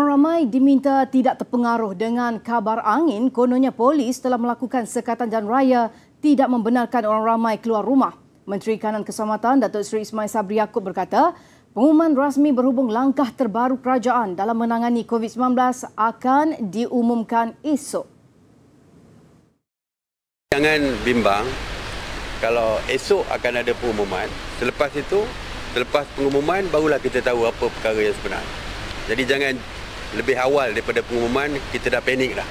Orang ramai diminta tidak terpengaruh dengan kabar angin. Kononnya polis telah melakukan sekatan jalan raya tidak membenarkan orang ramai keluar rumah. Menteri Kanan Keselamatan Datuk Seri Ismail Sabri Yaakob berkata, pengumuman rasmi berhubung langkah terbaru kerajaan dalam menangani COVID-19 akan diumumkan esok. Jangan bimbang kalau esok akan ada pengumuman. Selepas itu, selepas pengumuman barulah kita tahu apa perkara yang sebenar. Jadi jangan lebih awal daripada pengumuman kita dah panik dah.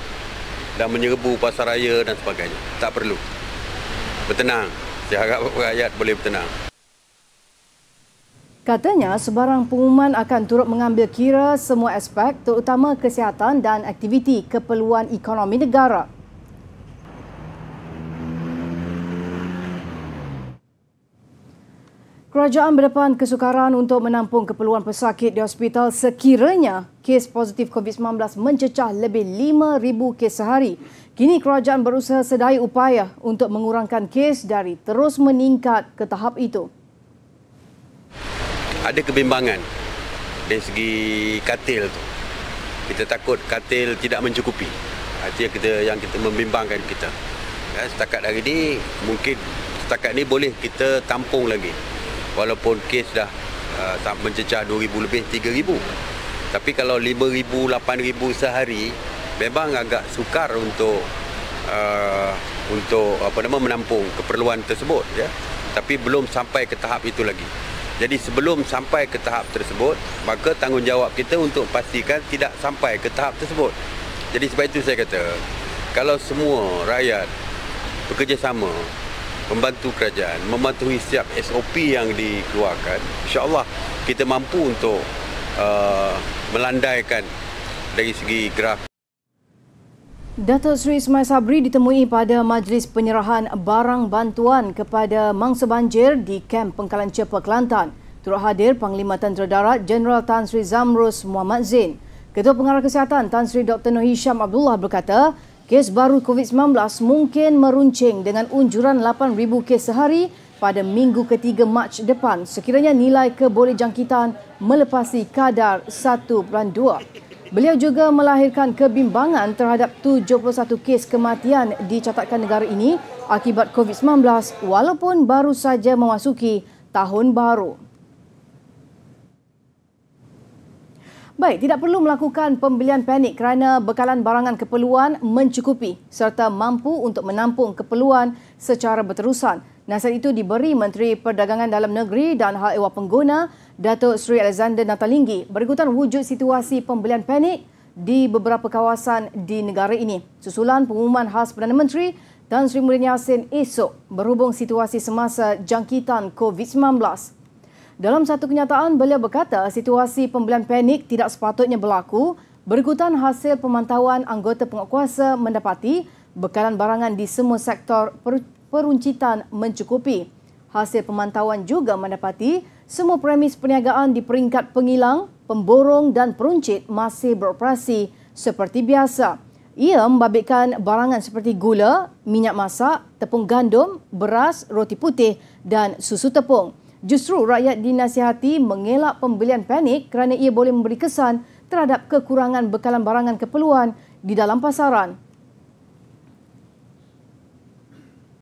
Dah menyerbu pasar raya dan sebagainya. Tak perlu. Bertenang. Saya harap rakyat boleh bertenang. Katanya sebarang pengumuman akan turut mengambil kira semua aspek terutama kesihatan dan aktiviti keperluan ekonomi negara. Kerajaan berdepan kesukaran untuk menampung keperluan pesakit di hospital sekiranya kes positif COVID-19 mencecah lebih 5,000 kes sehari. Kini kerajaan berusaha sedaya upaya untuk mengurangkan kes dari terus meningkat ke tahap itu. Ada kebimbangan dari segi katil tu. Kita takut katil tidak mencukupi. Itu yang kita membimbangkan kita. Setakat hari ini mungkin setakat ni boleh kita tampung lagi. Walaupun kes dah mencecah 2,000 lebih 3,000. Tapi kalau 5,000, 8,000 sehari memang agak sukar untuk menampung keperluan tersebut, ya. Tapi belum sampai ke tahap itu lagi. Jadi sebelum sampai ke tahap tersebut, maka tanggungjawab kita untuk pastikan tidak sampai ke tahap tersebut. Jadi sebab itu saya kata, kalau semua rakyat bekerjasama membantu kerajaan, mematuhi setiap SOP yang dikeluarkan, insya-Allah kita mampu untuk melandaikan dari segi graf. Datuk Seri Ismail Sabri ditemui pada majlis penyerahan barang bantuan kepada mangsa banjir di Kem Pengkalan Cepa, Kelantan. Turut hadir Panglima Tentera Darat Jeneral Tan Sri Zamrus Muhammad Zain. Ketua Pengarah Kesihatan Tan Sri Dr. Noor Hisham Abdullah berkata, kes baru COVID-19 mungkin meruncing dengan unjuran 8,000 kes sehari pada minggu ketiga Mac depan sekiranya nilai kebolehjangkitan melepasi kadar 1.2. Beliau juga melahirkan kebimbangan terhadap 71 kes kematian dicatatkan negara ini akibat COVID-19 walaupun baru saja memasuki tahun baru. Baik, tidak perlu melakukan pembelian panik kerana bekalan barangan keperluan mencukupi serta mampu untuk menampung keperluan secara berterusan. Nasihat itu diberi Menteri Perdagangan Dalam Negeri dan Hal Ehwal Pengguna Datuk Seri Alexander Nathalinggi berikutan wujud situasi pembelian panik di beberapa kawasan di negara ini. Susulan pengumuman khas Perdana Menteri Tan Sri Muhyiddin Yassin esok berhubung situasi semasa jangkitan COVID-19. Dalam satu kenyataan, beliau berkata situasi pembelian panik tidak sepatutnya berlaku berikutan hasil pemantauan anggota penguatkuasa mendapati bekalan barangan di semua sektor peruncitan mencukupi. Hasil pemantauan juga mendapati semua premis perniagaan di peringkat pengilang, pemborong dan peruncit masih beroperasi seperti biasa. Ia membabitkan barangan seperti gula, minyak masak, tepung gandum, beras, roti putih dan susu tepung. Justru rakyat dinasihati mengelak pembelian panik kerana ia boleh memberi kesan terhadap kekurangan bekalan barangan keperluan di dalam pasaran.